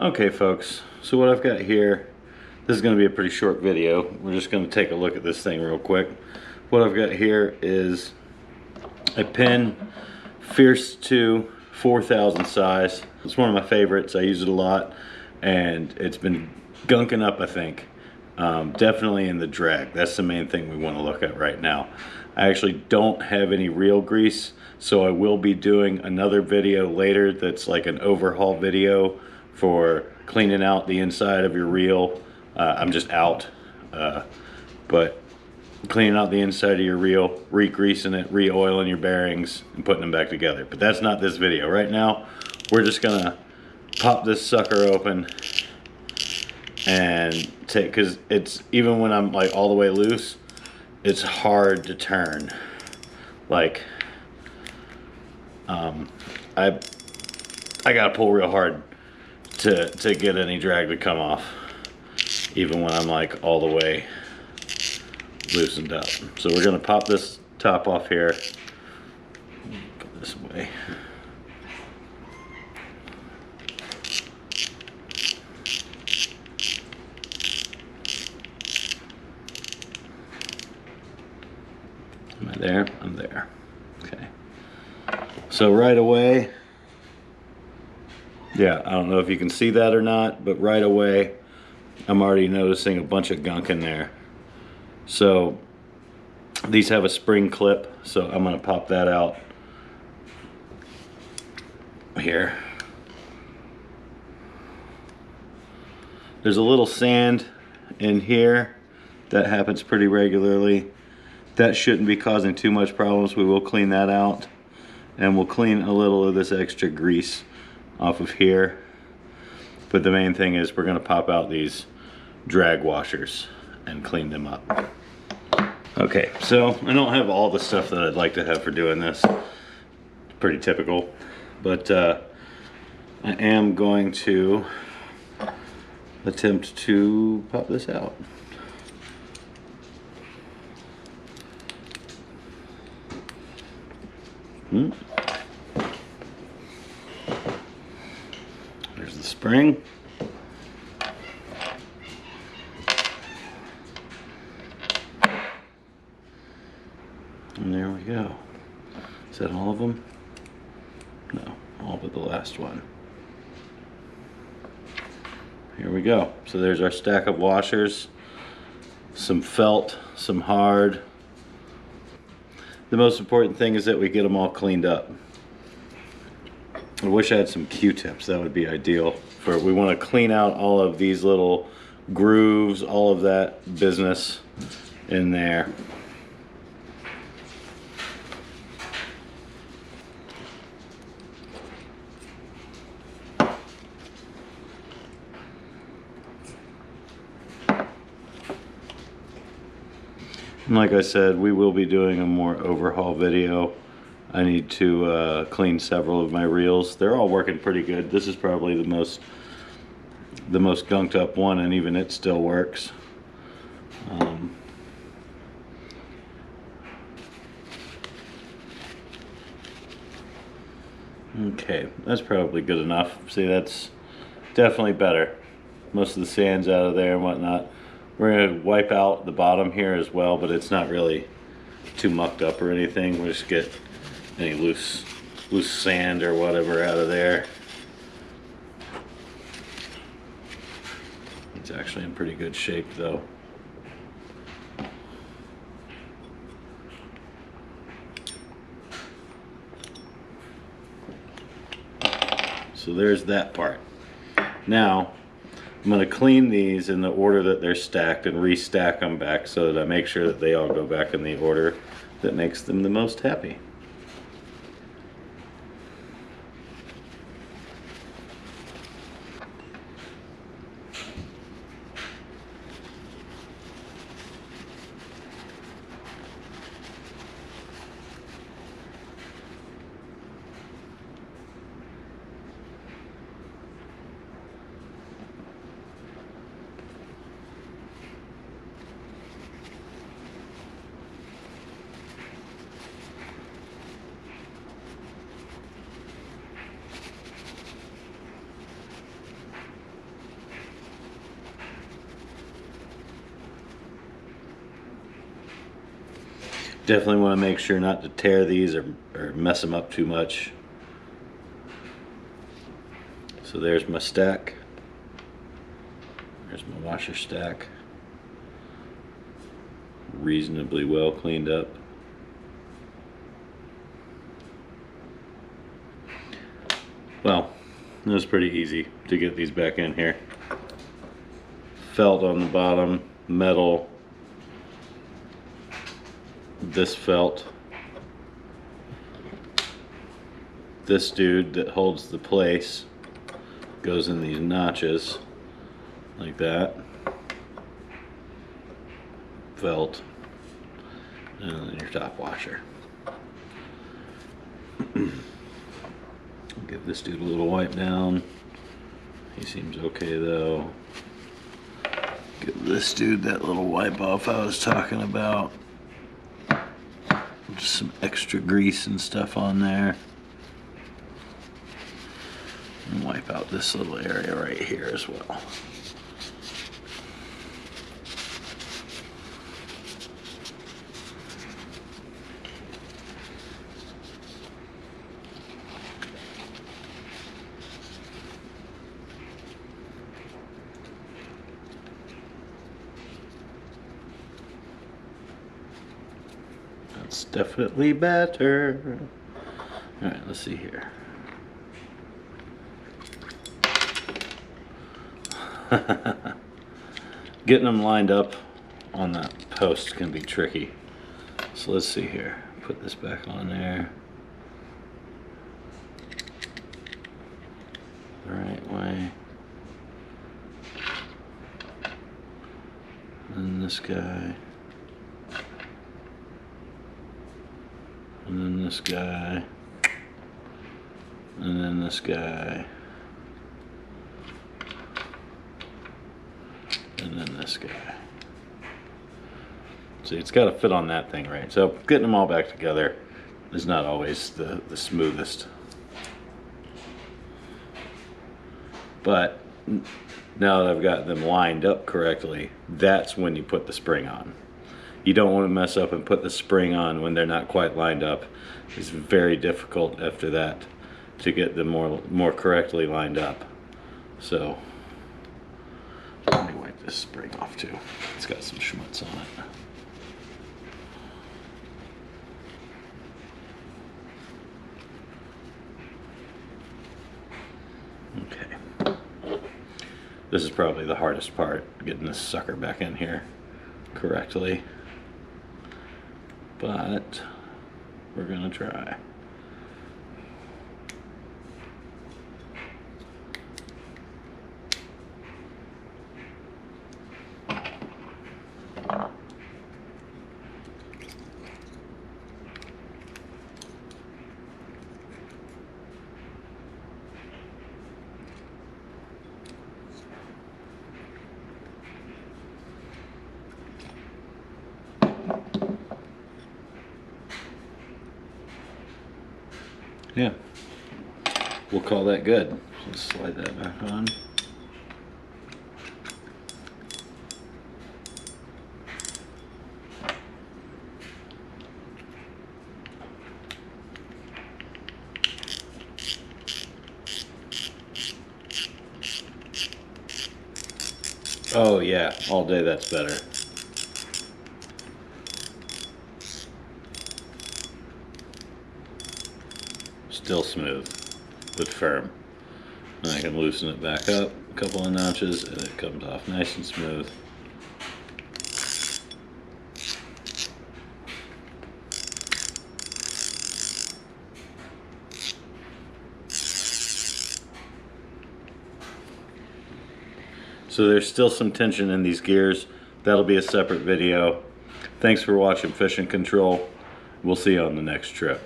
Okay folks, so what I've got here, this is going to be a pretty short video. We're just going to take a look at this thing real quick. What I've got here is a Penn Fierce 2 4000 size. It's one of my favorites. I use it a lot and it's been gunking up, I think. Definitely in the drag. That's the main thing we want to look at right now. I actually don't have any reel grease, so I will be doing another video later that's like an overhaul video for cleaning out the inside of your reel. I'm just out, but cleaning out the inside of your reel, re-greasing it, re-oiling your bearings, and putting them back together. But that's not this video. Right now, we're just gonna pop this sucker open and take, because it's, even when I'm like all the way loose, it's hard to turn. Like, I gotta pull real hard to get any drag to come off, even when I'm like all the way loosened up. So we're gonna pop this top off here. Go this way. Am I there? I'm there. Okay. So right away, yeah, I don't know if you can see that or not, but right away, I'm already noticing a bunch of gunk in there. So these have a spring clip, so I'm gonna pop that out here. There's a little sand in here that happens pretty regularly. That shouldn't be causing too much problems. We will clean that out, and we'll clean a little of this extra grease off of here. But the main thing is we're gonna pop out these drag washers and clean them up. Okay, so I don't have all the stuff that I'd like to have for doing this. It's pretty typical, but I am going to attempt to pop this out. There's the spring. And there we go. Is that all of them? No, all but the last one. Here we go. So there's our stack of washers. Some felt, some hard. The most important thing is that we get them all cleaned up. I wish I had some Q-tips. That would be ideal. We want to clean out all of these little grooves, all of that business in there. And like I said, we will be doing a more overhaul video. I need to clean several of my reels. They're all working pretty good. This is probably the most gunked up one, and even it still works. Okay, that's probably good enough. See, that's definitely better. Most of the sand's out of there and whatnot. We're gonna wipe out the bottom here as well, but it's not really too mucked up or anything. We'll just get any loose sand or whatever out of there. It's actually in pretty good shape though. So there's that part. Now, I'm going to clean these in the order that they're stacked and restack them back so that I make sure that they all go back in the order that makes them the most happy. Definitely want to make sure not to tear these or mess them up too much. So there's my stack. There's my washer stack. Reasonably well cleaned up. Well, it was pretty easy to get these back in here. Felt on the bottom, metal. This felt. This dude that holds the place goes in these notches like that. Felt. And then your top washer. Give this dude a little wipe down. He seems okay though. Give this dude that little wipe off I was talking about. Just some extra grease and stuff on there. And wipe out this little area right here as well. That's definitely better. All right, let's see here. Getting them lined up on that post can be tricky. So let's see here. Put this back on there the right way. And this guy. And then this guy. And then this guy. And then this guy. See, it's got to fit on that thing, right? So getting them all back together is not always the smoothest. But now that I've got them lined up correctly, that's when you put the spring on. You don't want to mess up and put the spring on when they're not quite lined up. It's very difficult after that to get them more correctly lined up. So let me wipe this spring off too. It's got some schmutz on it. Okay. This is probably the hardest part, getting this sucker back in here correctly. But we're gonna try. Yeah, we'll call that good. Let's slide that back on. Oh yeah, all day that's better. Still smooth, but firm. And I can loosen it back up a couple of notches and it comes off nice and smooth. So there's still some tension in these gears. That'll be a separate video. Thanks for watching Fishing Control. We'll see you on the next trip.